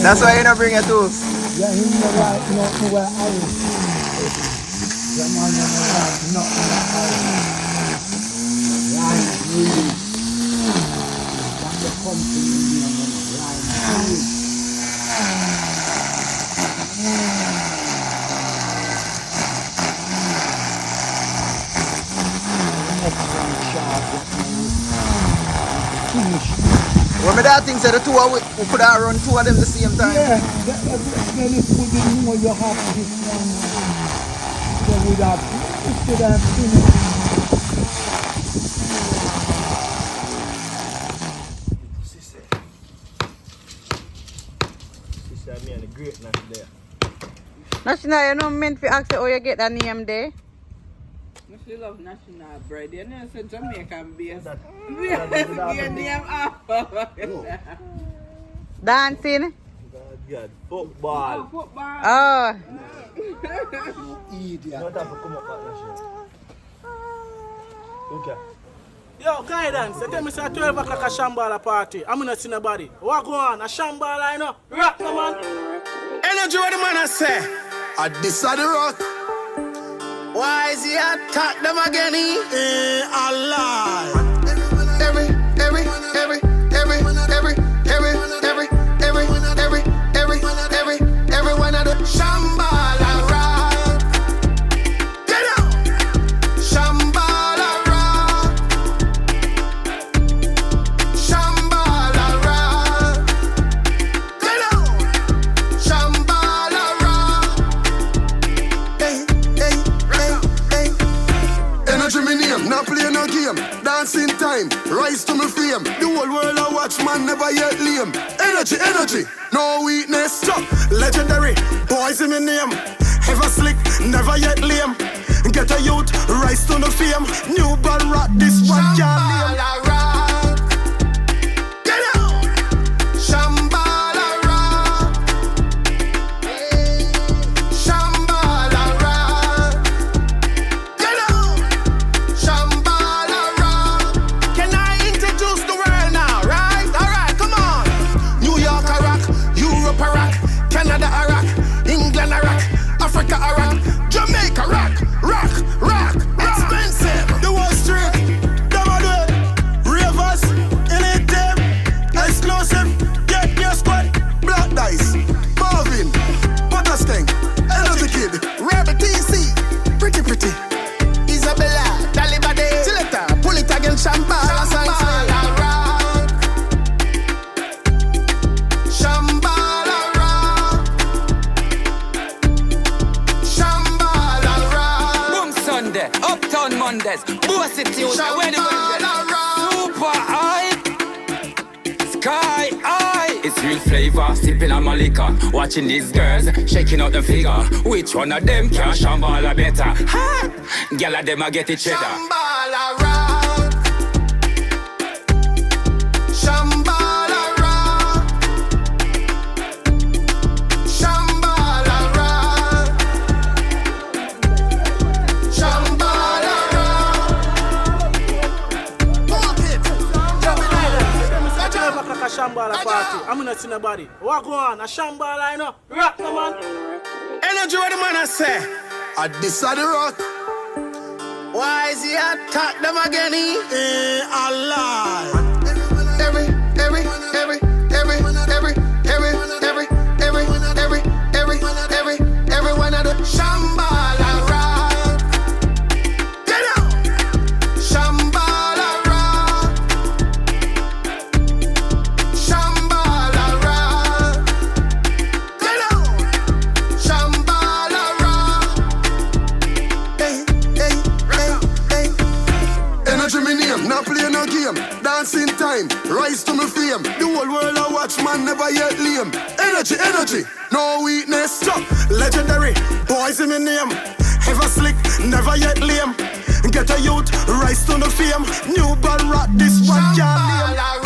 That's why you don't bring your tools. Yeah, he never like nothing where I was. The man never like nothing where I was. Line really. That's the company in the line really. When my dad thinks that the two of we could have run two of them the same time. Yeah, then if we didn't know you have this one, they would have finished. Sister, me and the greatness there. National, you know meant to ask you how you get that name there? She love national bread. You know, so Jamaican based. Your name after. Dancing? God, football. Football. Oh. Idiot. Not have to come up at okay. Yo, guidance, they tell me say 12 o'clock a shambala party. I'm not see nobody. What go on? A shambala, you know? Rock, no man. Energy what the man I say. I this are the rock. Why is he attack them again? Allah. Everyone at the shambala rock. Get out. Shambala rock. Shambala rock. Get out. Shambala rock. Hey. Energy me name, not play no game. Dancing time, rise to my fame. The whole world I watch, man, never yet lame. Energy, no weakness. Stop, legendary, boys in my name. Ever slick, never yet lame. Get a youth, rise to the fame. New ball rock, this one can't lame. Get out, Shambhala rock. Shambhala rock. Get out, Shambhala rock. Can I introduce the world now, right? Alright, come on. New York a rock, Europe a rock, Canada a rock, England a rock, Africa a rock, Jamaica rock. Expensive. The Wall Street, them a do it. Ravers, elite team, exclusive. Get your squad, Black Dice, Marvin, Butterstink, Energy Kid, Rebel TC, Pretty, Isabella, Dalibade, Selector, pull it again, Shambhala rock. Shambhala rock. Shambhala rock. Boom Sunday, Uptown Mondays, Boss City, where the Super high, sky high. It's real flavor, sipping on my liquor. Watching these girls, shaking out the figure. Which one of them can shambhala better? Ha! Gyal of them a get it cheddar. Shambhala rock. Shambhala rock. Shambhala rock. Shambhala rock. Walk it. Jump it out. 12 o'clock a shambala party. I'm not see nobody. What go on? A shambala, you know? Rock, no man. Energy what the man I say. I this are the rock. Why is he attack them again? Allah. Everyone at the shambala rock. Get out. Shambhala rock. Shambhala rock. Get out. Shambhala rock. Hey. Energy me name, not play no game. Dancing time, rise to my fame. The whole world I watch, man, never yet lame. Energy, no weakness. Stop, legendary, boys in my name. Ever slick, never yet lame. Get a youth, rise to the fame. New ball rock, this one can't lame.